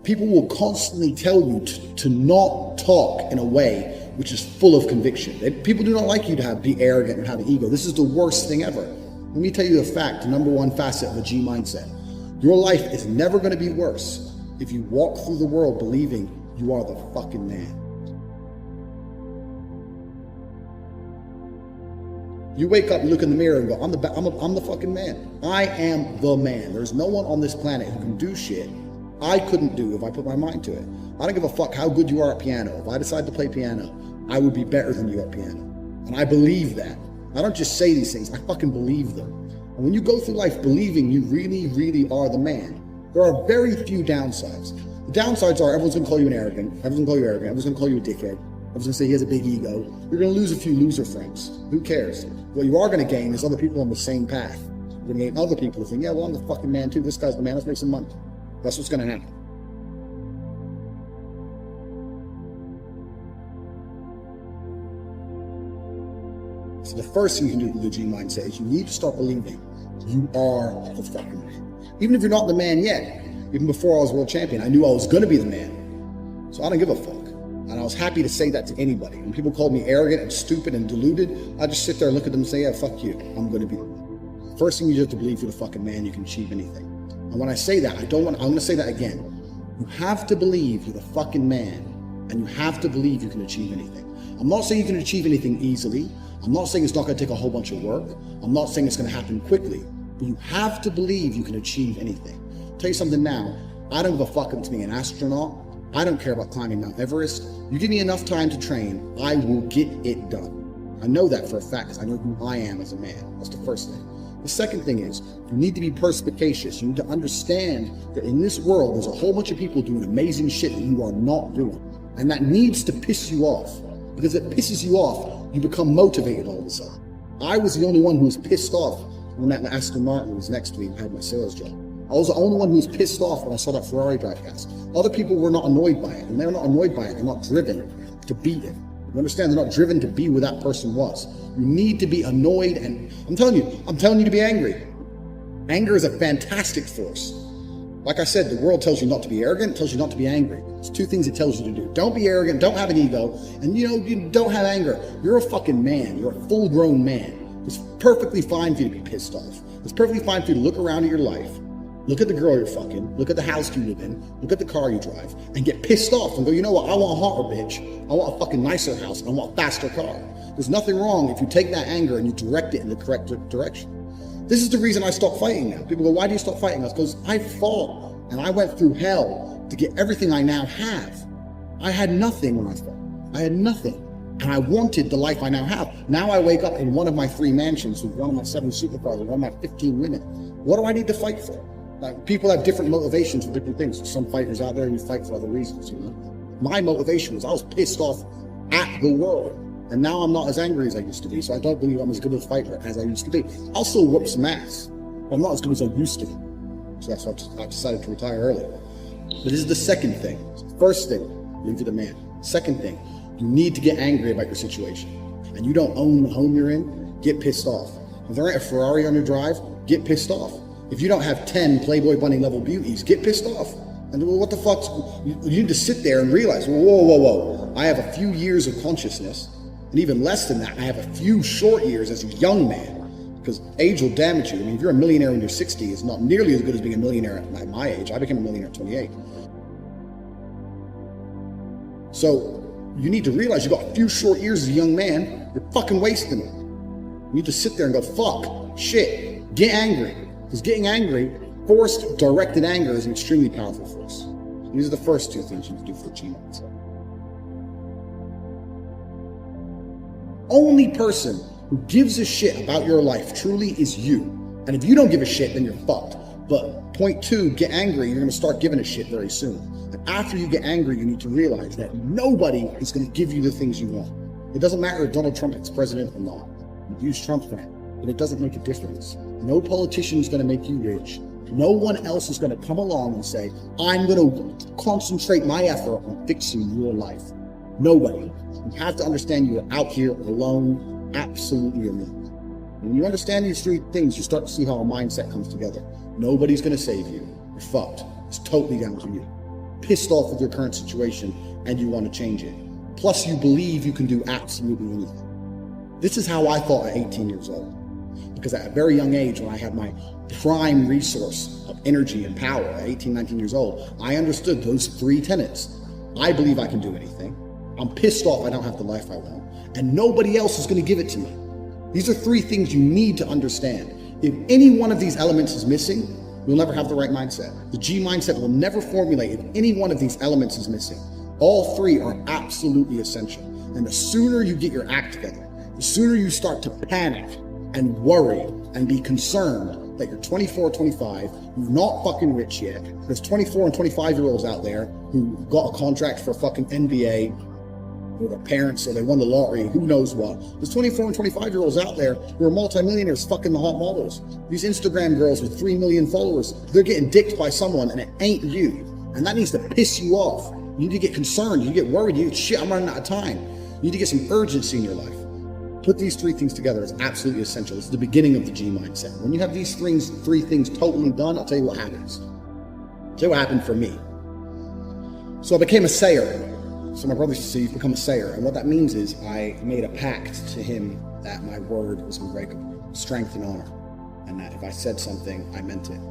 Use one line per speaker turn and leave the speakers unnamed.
People will constantly tell you to not talk in a way which is full of conviction. People do not like you to be arrogant and have an ego. This is the worst thing ever. Let me tell you a fact, the number one facet of a G mindset. Your life is never going to be worse if you walk through the world believing you are the fucking man. You wake up, you look in the mirror and go, I'm the fucking man. I am the man. There's no one on this planet who can do shit I couldn't do if I put my mind to it. I don't give a fuck how good you are at piano. If I decide to play piano, I would be better than you at piano. And I believe that. I don't just say these things, I fucking believe them. And when you go through life believing you really, really are the man, there are very few downsides. The downsides are everyone's gonna call you an arrogant, everyone's gonna call you a dickhead, everyone's gonna say he has a big ego. You're gonna lose a few loser friends. Who cares? What you are gonna gain is other people on the same path. You're gonna gain other people who think, yeah, well, I'm the fucking man too. This guy's the man, let's make some money. That's what's gonna happen. So the first thing you can do with the G mindset is you need to start believing you are the fucking man. Even if you're not the man yet, even before I was world champion, I knew I was gonna be the man. So I don't give a fuck. And I was happy to say that to anybody. When people called me arrogant and stupid and deluded, I just sit there and look at them and say, yeah, fuck you. I'm gonna be the man. First thing you do is to believe you're the fucking man, you can achieve anything. And when I say that, I'm gonna say that again. You have to believe you're the fucking man, and you have to believe you can achieve anything. I'm not saying you can achieve anything easily. I'm not saying it's not gonna take a whole bunch of work. I'm not saying it's gonna happen quickly, but you have to believe you can achieve anything. I'll tell you something now, I don't give a fuck if it's being an astronaut. I don't care about climbing Mount Everest. You give me enough time to train, I will get it done. I know that for a fact, because I know who I am as a man. That's the first thing. The second thing is, you need to be perspicacious. You need to understand that in this world, there's a whole bunch of people doing amazing shit that you are not doing. And that needs to piss you off. Because it pisses you off, you become motivated all of a sudden. I was the only one who was pissed off when that Aston Martin was next to me and had my sales job. I was the only one who was pissed off when I saw that Ferrari drive past. Other people were not annoyed by it, and they're not annoyed by it. They're not driven to beat it. You understand? They're not driven to be where that person was. You need to be annoyed, and I'm telling you to be angry. Anger is a fantastic force. Like I said, the world tells you not to be arrogant, tells you not to be angry. It's two things it tells you to do. Don't be arrogant, don't have an ego, and you don't have anger. You're a fucking man. You're a full-grown man. It's perfectly fine for you to be pissed off. It's perfectly fine for you to look around at your life, look at the girl you're fucking, look at the house you live in, look at the car you drive, and get pissed off and go, you know what, I want a hotter bitch. I want a fucking nicer house, and I want a faster car. There's nothing wrong if you take that anger and you direct it in the correct direction. This is the reason I stopped fighting now. People go, why do you stop fighting? That's because I fought and I went through hell to get everything I now have. I had nothing when I fought. I had nothing. And I wanted the life I now have. Now I wake up in one of my 3 mansions with one of my 7 supercars and one of my 15 women. What do I need to fight for? Like, people have different motivations for different things. Some fighters out there who fight for other reasons, you know? My motivation was I was pissed off at the world. And now I'm not as angry as I used to be, so I don't believe I'm as good a fighter as I used to be. I'll still whoop some ass, but I'm not as good as I used to be. So that's why I decided to retire early. But this is the second thing. First thing, believe you're the man. Second thing, you need to get angry about your situation. And you don't own the home you're in, get pissed off. If there ain't a Ferrari on your drive, get pissed off. If you don't have 10 Playboy Bunny level beauties, get pissed off. And what the fuck, you need to sit there and realize, whoa. I have a few years of consciousness. And even less than that, I have a few short years as a young man, because age will damage you. I mean, if you're a millionaire when you're 60, it's not nearly as good as being a millionaire at my age. I became a millionaire at 28. So you need to realize you've got a few short years as a young man, you're fucking wasting it. You need to sit there and go, fuck, shit, get angry. Because getting angry, forced, directed anger is an extremely powerful force. These are the first 2 things you can do for achievement. Only person who gives a shit about your life truly is you. And if you don't give a shit, then you're fucked. But point 2, get angry, you're gonna start giving a shit very soon. And after you get angry, you need to realize that nobody is gonna give you the things you want. It doesn't matter if Donald Trump is president or not. You use Trump's plan, but it doesn't make a difference. No politician is gonna make you rich. No one else is gonna come along and say, I'm gonna concentrate my effort on fixing your life. Nobody. You have to understand you're out here alone, absolutely alone. When you understand these 3 things, you start to see how a mindset comes together. Nobody's gonna save you. You're fucked. It's totally down to you. pissed off with your current situation and you want to change it. Plus, you believe you can do absolutely anything. This is how I thought at 18 years old. Because at a very young age, when I had my prime resource of energy and power at 18, 19 years old, I understood those 3 tenets. I believe I can do anything. I'm pissed off I don't have the life I want. And nobody else is going to give it to me. These are 3 things you need to understand. If any one of these elements is missing, you'll never have the right mindset. The G mindset will never formulate if any one of these elements is missing. All 3 are absolutely essential. And the sooner you get your act together, the sooner you start to panic and worry and be concerned that you're 24, 25, you're not fucking rich yet. There's 24 and 25-year-olds out there who got a contract for a fucking NBA with their parents, or they won the lottery, who knows what. There's 24 and 25-year-olds out there who are multimillionaires fucking the hot models. These Instagram girls with 3 million followers, they're getting dicked by someone and it ain't you. And that needs to piss you off. You need to get concerned, you get worried, you get, shit, I'm running out of time. You need to get some urgency in your life. Put these 3 things together is absolutely essential. It's the beginning of the G mindset. When you have these 3 things totally done, I'll tell you what happens. I'll tell you what happened for me. So I became a sayer. So my brother used to say, you've become a sayer. And what that means is I made a pact to him that my word was unbreakable, strength and honor. And that if I said something, I meant it.